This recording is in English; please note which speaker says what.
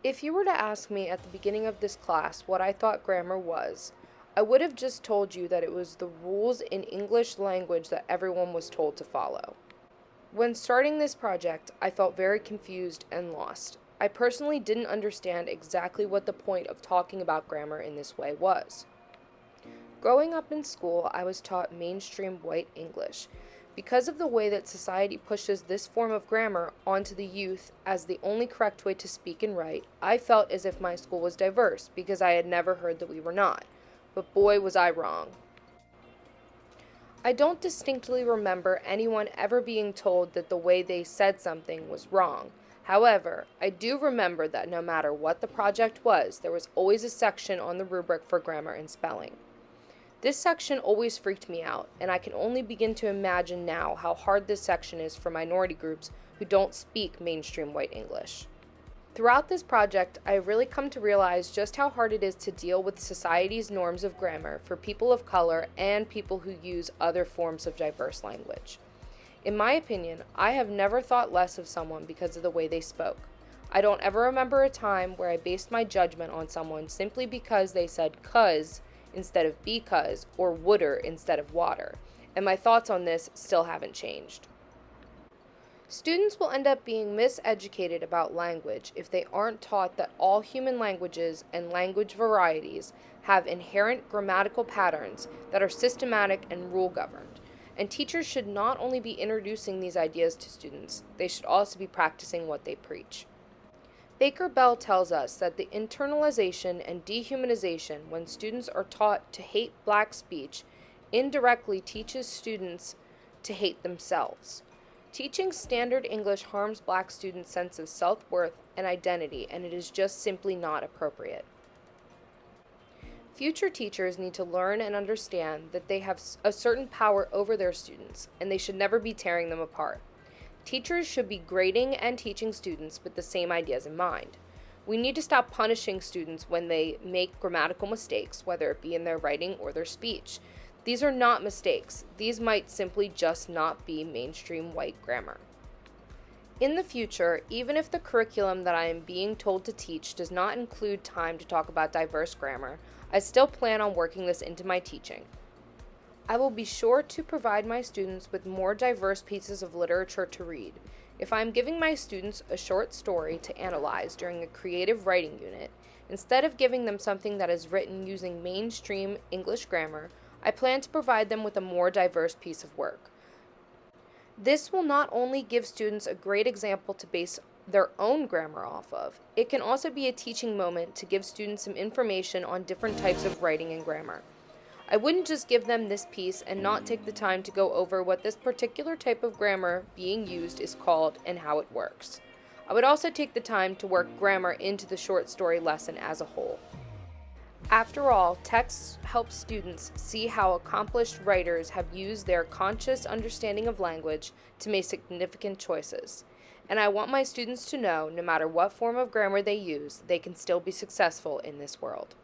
Speaker 1: If you were to ask me at the beginning of this class what I thought grammar was, I would have just told you that it was the rules in English language that everyone was told to follow. When starting this project, I felt very confused and lost. I personally didn't understand exactly what the point of talking about grammar in this way was. Growing up in school, I was taught mainstream white English. Because of the way that society pushes this form of grammar onto the youth as the only correct way to speak and write, I felt as if my school was diverse because I had never heard that we were not. But boy, was I wrong. I don't distinctly remember anyone ever being told that the way they said something was wrong. However, I do remember that no matter what the project was, there was always a section on the rubric for grammar and spelling. This section always freaked me out, and I can only begin to imagine now how hard this section is for minority groups who don't speak mainstream white English. Throughout this project, I have really come to realize just how hard it is to deal with society's norms of grammar for people of color and people who use other forms of diverse language. In my opinion, I have never thought less of someone because of the way they spoke. I don't ever remember a time where I based my judgment on someone simply because they said "cuz" instead of "because" or "would'er" instead of "water," and my thoughts on this still haven't changed. Students will end up being miseducated about language if they aren't taught that all human languages and language varieties have inherent grammatical patterns that are systematic and rule-governed, and teachers should not only be introducing these ideas to students, they should also be practicing what they preach. Baker Bell tells us that the internalization and dehumanization when students are taught to hate black speech indirectly teaches students to hate themselves. Teaching standard English harms black students' sense of self-worth and identity, and it is just simply not appropriate. Future teachers need to learn and understand that they have a certain power over their students, and they should never be tearing them apart. Teachers should be grading and teaching students with the same ideas in mind. We need to stop punishing students when they make grammatical mistakes, whether it be in their writing or their speech. These are not mistakes. These might simply just not be mainstream white grammar. In the future, even if the curriculum that I am being told to teach does not include time to talk about diverse grammar, I still plan on working this into my teaching. I will be sure to provide my students with more diverse pieces of literature to read. If I am giving my students a short story to analyze during a creative writing unit, instead of giving them something that is written using mainstream English grammar, I plan to provide them with a more diverse piece of work. This will not only give students a great example to base their own grammar off of, it can also be a teaching moment to give students some information on different types of writing and grammar. I wouldn't just give them this piece and not take the time to go over what this particular type of grammar being used is called and how it works. I would also take the time to work grammar into the short story lesson as a whole. After all, texts help students see how accomplished writers have used their conscious understanding of language to make significant choices. And I want my students to know, no matter what form of grammar they use, they can still be successful in this world.